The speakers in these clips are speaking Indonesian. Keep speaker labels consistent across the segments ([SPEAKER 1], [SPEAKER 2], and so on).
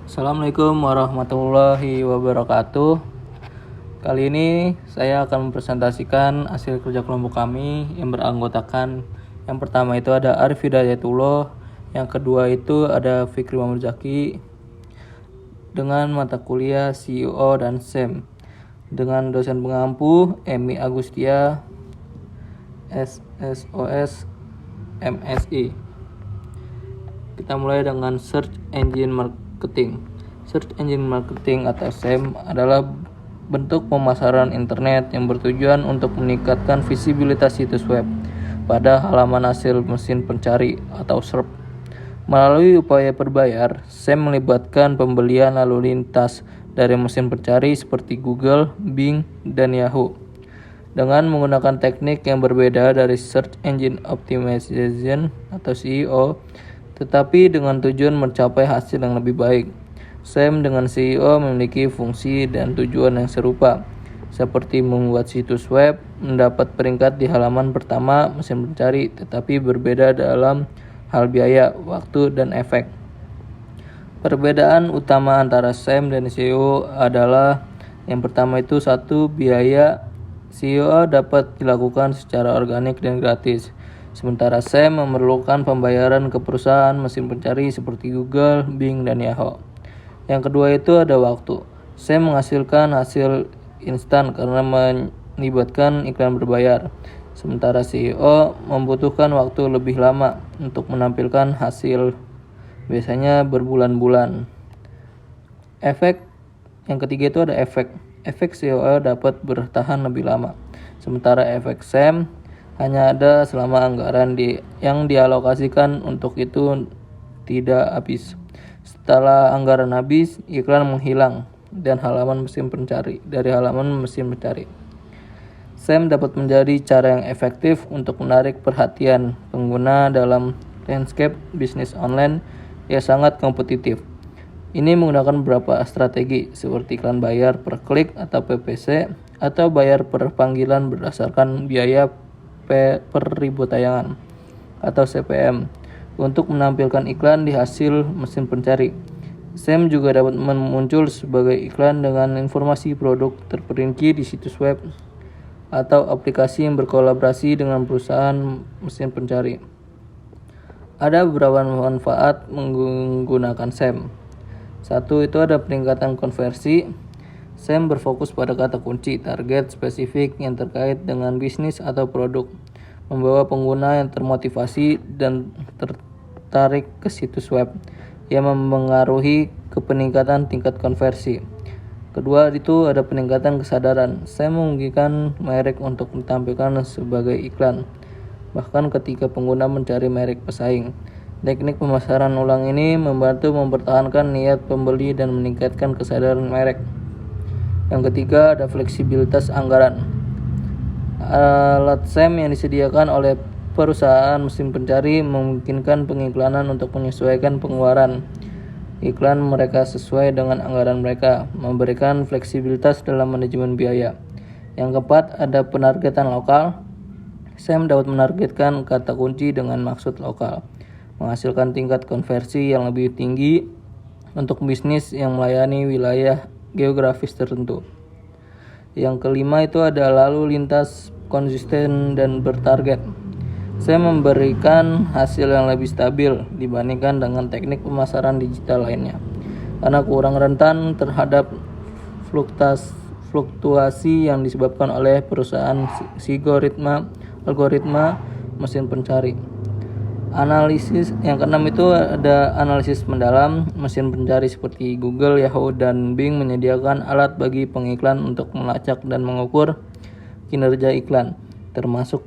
[SPEAKER 1] Assalamualaikum warahmatullahi wabarakatuh. Kali ini saya akan mempresentasikan hasil kerja kelompok kami yang beranggotakan yang pertama itu ada Arif Hidayatullah, yang kedua itu ada Fikri Mamuzaki dengan mata kuliah CEO dan SEM dengan dosen pengampu Emi Agustia SSOS MSI. Kita mulai dengan Search Engine Marketing. Search Engine Marketing atau SEM adalah bentuk pemasaran internet yang bertujuan untuk meningkatkan visibilitas situs web pada halaman hasil mesin pencari atau SERP. Melalui upaya berbayar, SEM melibatkan pembelian lalu lintas dari mesin pencari seperti Google, Bing, dan Yahoo. Dengan menggunakan teknik yang berbeda dari Search Engine Optimization atau SEO, tetapi dengan tujuan mencapai hasil yang lebih baik. SEM dengan SEO memiliki fungsi dan tujuan yang serupa, seperti membuat situs web mendapat peringkat di halaman pertama mesin pencari, tetapi berbeda dalam hal biaya, waktu, dan efek. Perbedaan utama antara SEM dan SEO adalah yang pertama itu satu, biaya. SEO dapat dilakukan secara organik dan gratis, sementara SEM memerlukan pembayaran ke perusahaan mesin pencari seperti Google, Bing, dan Yahoo. Yang kedua itu ada waktu. SEM menghasilkan hasil instan karena melibatkan iklan berbayar, sementara SEO membutuhkan waktu lebih lama untuk menampilkan hasil, biasanya berbulan-bulan. Efek yang ketiga itu ada efek. Efek SEO dapat bertahan lebih lama, sementara efek SEM hanya ada selama anggaran yang dialokasikan untuk itu tidak habis. Setelah anggaran habis, iklan menghilang dari halaman mesin pencari. SEM dapat menjadi cara yang efektif untuk menarik perhatian pengguna dalam landscape bisnis online yang sangat kompetitif. Ini menggunakan beberapa strategi seperti iklan bayar per klik atau PPC, atau bayar per panggilan berdasarkan biaya per ribu tayangan atau CPM untuk menampilkan iklan di hasil mesin pencari. SEM juga dapat muncul sebagai iklan dengan informasi produk terperinci di situs web atau aplikasi yang berkolaborasi dengan perusahaan mesin pencari. Ada beberapa manfaat menggunakan SEM. Satu itu ada peningkatan konversi. SEM berfokus pada kata kunci target spesifik yang terkait dengan bisnis atau produk, membawa pengguna yang termotivasi dan tertarik ke situs web, yang mempengaruhi ke peningkatan tingkat konversi. Kedua itu ada peningkatan kesadaran. SEM memungkinkan merek untuk ditampilkan sebagai iklan, bahkan ketika pengguna mencari merek pesaing. Teknik pemasaran ulang ini membantu mempertahankan niat pembeli dan meningkatkan kesadaran merek. Yang ketiga ada fleksibilitas anggaran. Alat SEM yang disediakan oleh perusahaan mesin pencari memungkinkan pengiklanan untuk menyesuaikan pengeluaran iklan mereka sesuai dengan anggaran mereka, memberikan fleksibilitas dalam manajemen biaya. Yang keempat ada penargetan lokal. SEM dapat menargetkan kata kunci dengan maksud lokal, menghasilkan tingkat konversi yang lebih tinggi untuk bisnis yang melayani wilayah geografis tertentu. Yang kelima itu ada lalu lintas konsisten dan bertarget. Saya memberikan hasil yang lebih stabil dibandingkan dengan teknik pemasaran digital lainnya, karena kurang rentan terhadap fluktuasi yang disebabkan oleh perusahaan algoritma mesin pencari. Analisis yang keenam itu ada analisis mendalam. Mesin pencari seperti Google, Yahoo, dan Bing menyediakan alat bagi pengiklan untuk melacak dan mengukur kinerja iklan, termasuk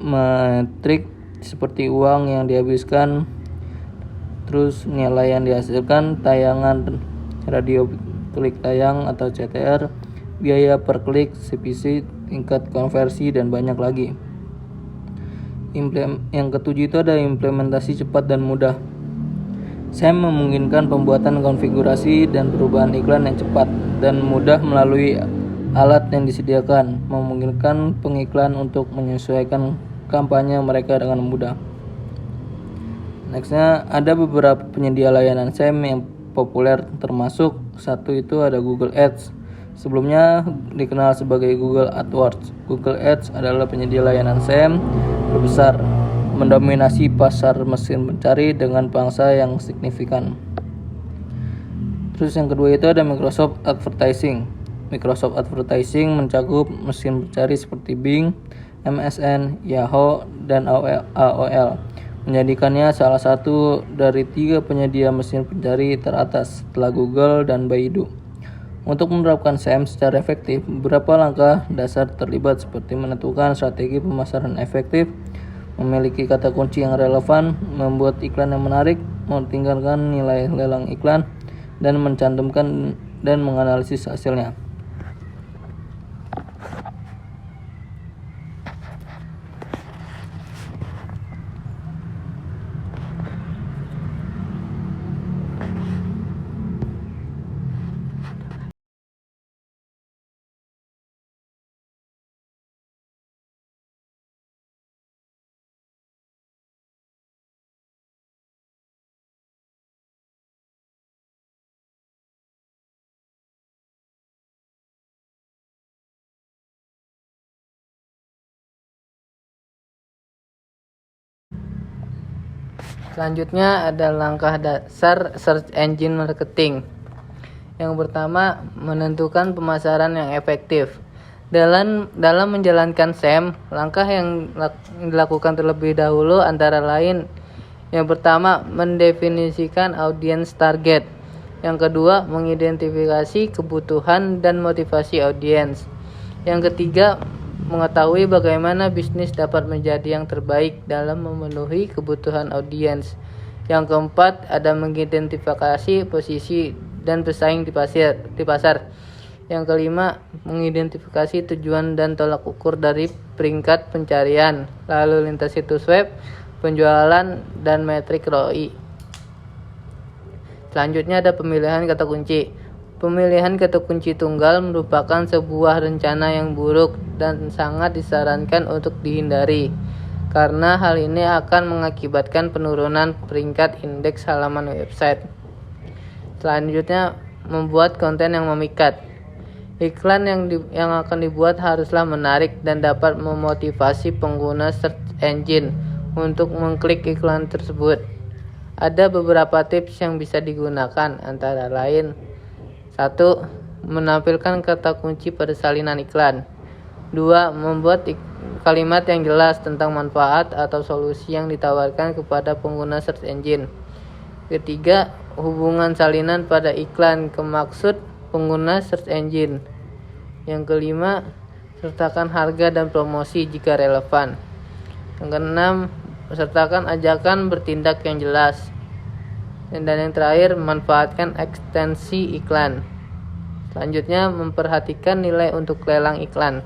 [SPEAKER 1] metrik seperti uang yang dihabiskan, terus nilai yang dihasilkan, tayangan radio klik tayang atau CTR, biaya per klik, CPC, tingkat konversi, dan banyak lagi. Yang ketujuh itu ada implementasi cepat dan mudah. SEM memungkinkan pembuatan konfigurasi dan perubahan iklan yang cepat dan mudah melalui alat yang disediakan, memungkinkan pengiklan untuk menyesuaikan kampanye mereka dengan mudah. Nextnya ada beberapa penyedia layanan SEM yang populer, termasuk satu itu ada Google Ads. Sebelumnya dikenal sebagai Google AdWords. Google Ads adalah penyedia layanan SEM terbesar, mendominasi pasar mesin pencari dengan pangsa yang signifikan. Terus yang kedua itu ada Microsoft Advertising. Microsoft Advertising mencakup mesin pencari seperti Bing, MSN, Yahoo, dan AOL, menjadikannya salah satu dari 3 penyedia mesin pencari teratas setelah Google dan Baidu. Untuk menerapkan SEM secara efektif, beberapa langkah dasar terlibat seperti menentukan strategi pemasaran efektif, memiliki kata kunci yang relevan, membuat iklan yang menarik, meningkatkan nilai lelang iklan, dan mencantumkan dan menganalisis hasilnya. Selanjutnya ada langkah dasar search engine marketing. Yang pertama, menentukan pemasaran yang efektif. Dalam menjalankan SEM, langkah yang dilakukan terlebih dahulu antara lain: yang pertama, mendefinisikan audiens target. Yang kedua, mengidentifikasi kebutuhan dan motivasi audiens. Yang ketiga, mengetahui bagaimana bisnis dapat menjadi yang terbaik dalam memenuhi kebutuhan audiens. Yang keempat, ada mengidentifikasi posisi dan pesaing di pasar. Yang kelima, mengidentifikasi tujuan dan tolak ukur dari peringkat pencarian, lalu lintas situs web, penjualan, dan metrik ROI. Selanjutnya ada pemilihan kata kunci. Pemilihan kata kunci tunggal merupakan sebuah rencana yang buruk dan sangat disarankan untuk dihindari, karena hal ini akan mengakibatkan penurunan peringkat indeks halaman website. Selanjutnya, membuat konten yang memikat. Iklan yang akan dibuat haruslah menarik dan dapat memotivasi pengguna search engine untuk mengklik iklan tersebut. Ada beberapa tips yang bisa digunakan, antara lain: 1. Menampilkan kata kunci pada salinan iklan. 2. Membuat kalimat yang jelas tentang manfaat atau solusi yang ditawarkan kepada pengguna search engine. 3. Hubungan salinan pada iklan ke maksud pengguna search engine. Yang kelima, sertakan harga dan promosi jika relevan. Yang keenam, sertakan ajakan bertindak yang jelas. Dan yang terakhir, manfaatkan ekstensi iklan. Selanjutnya, memperhatikan nilai untuk lelang iklan.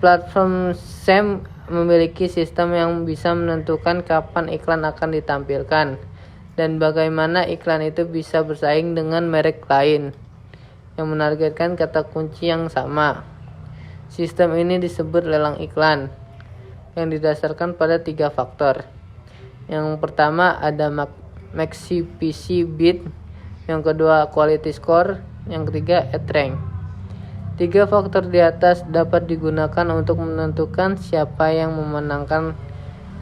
[SPEAKER 1] Platform SEM memiliki sistem yang bisa menentukan kapan iklan akan ditampilkan dan bagaimana iklan itu bisa bersaing dengan merek lain yang menargetkan kata kunci yang sama. Sistem ini disebut lelang iklan, yang didasarkan pada 3 faktor. Yang pertama ada MaxiPC bid, yang kedua quality score, yang ketiga ad rank. 3 faktor di atas dapat digunakan untuk menentukan siapa yang memenangkan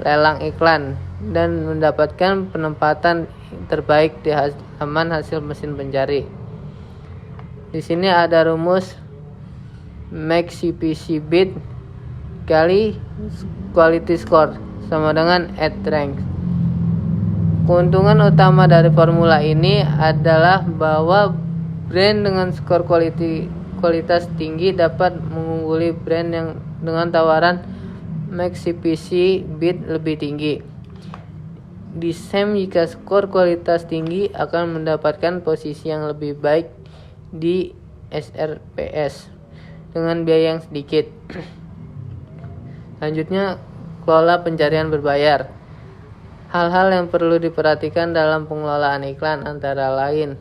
[SPEAKER 1] lelang iklan dan mendapatkan penempatan terbaik di halaman hasil mesin pencari. Di sini ada rumus MaxiPC bid kali quality score sama dengan ad rank. Keuntungan utama dari formula ini adalah bahwa brand dengan skor kualitas tinggi dapat mengungguli brand yang dengan tawaran MaxiPC bid lebih tinggi. Di SEM, jika skor kualitas tinggi akan mendapatkan posisi yang lebih baik di SRPS dengan biaya yang sedikit. Selanjutnya, kelola pencarian berbayar. Hal-hal yang perlu diperhatikan dalam pengelolaan iklan antara lain: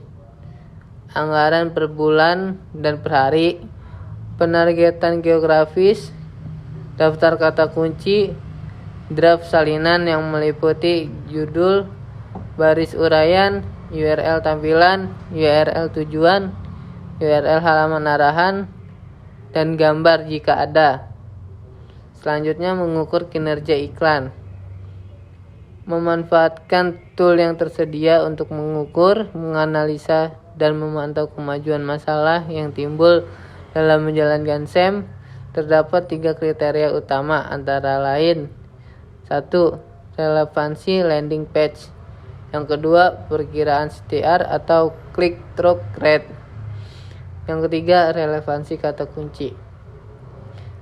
[SPEAKER 1] anggaran per bulan dan per hari, penargetan geografis, daftar kata kunci, draft salinan yang meliputi judul, baris uraian,
[SPEAKER 2] URL tampilan, URL tujuan, URL halaman arahan, dan gambar jika ada. Selanjutnya, mengukur kinerja iklan. Memanfaatkan tool yang tersedia untuk mengukur, menganalisa, dan memantau kemajuan masalah yang timbul dalam menjalankan SEM. Terdapat 3 kriteria utama, antara lain: 1. Relevansi landing page. Yang kedua, perkiraan CTR atau click-through rate. Yang ketiga, relevansi kata kunci.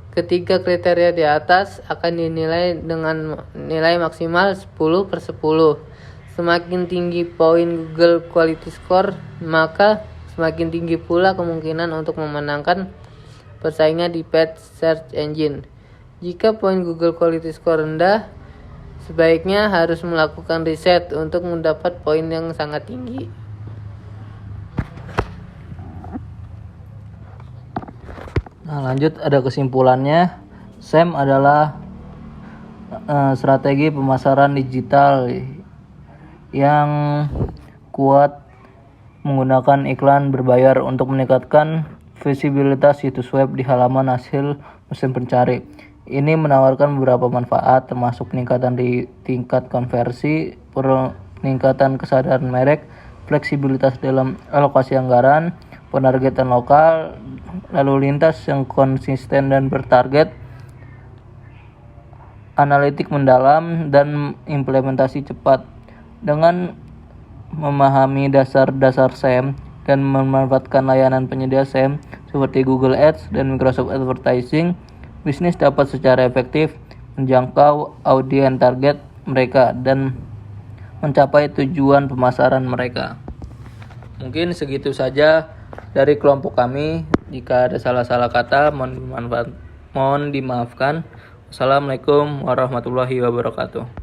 [SPEAKER 2] Ketiga kriteria di atas akan dinilai dengan nilai maksimal 10/10. Semakin tinggi poin Google Quality Score, maka semakin tinggi pula kemungkinan untuk memenangkan persaingan di paid search engine. Jika poin Google Quality Score rendah, sebaiknya harus melakukan riset untuk mendapat poin yang sangat tinggi.
[SPEAKER 1] Nah, lanjut ada kesimpulannya. SEM adalah strategi pemasaran digital yang kuat menggunakan iklan berbayar untuk meningkatkan visibilitas situs web di halaman hasil mesin pencari. Ini menawarkan beberapa manfaat, termasuk peningkatan di tingkat konversi, peningkatan kesadaran merek, fleksibilitas dalam alokasi anggaran, penargetan lokal, lalu lintas yang konsisten dan bertarget, analitik mendalam, dan implementasi cepat. Dengan memahami dasar-dasar SEM dan memanfaatkan layanan penyedia SEM seperti Google Ads dan Microsoft Advertising, bisnis dapat secara efektif menjangkau audiens target mereka dan mencapai tujuan pemasaran mereka. Mungkin segitu saja dari kelompok kami. Jika ada salah-salah kata, mohon dimaafkan. Wassalamualaikum warahmatullahi wabarakatuh.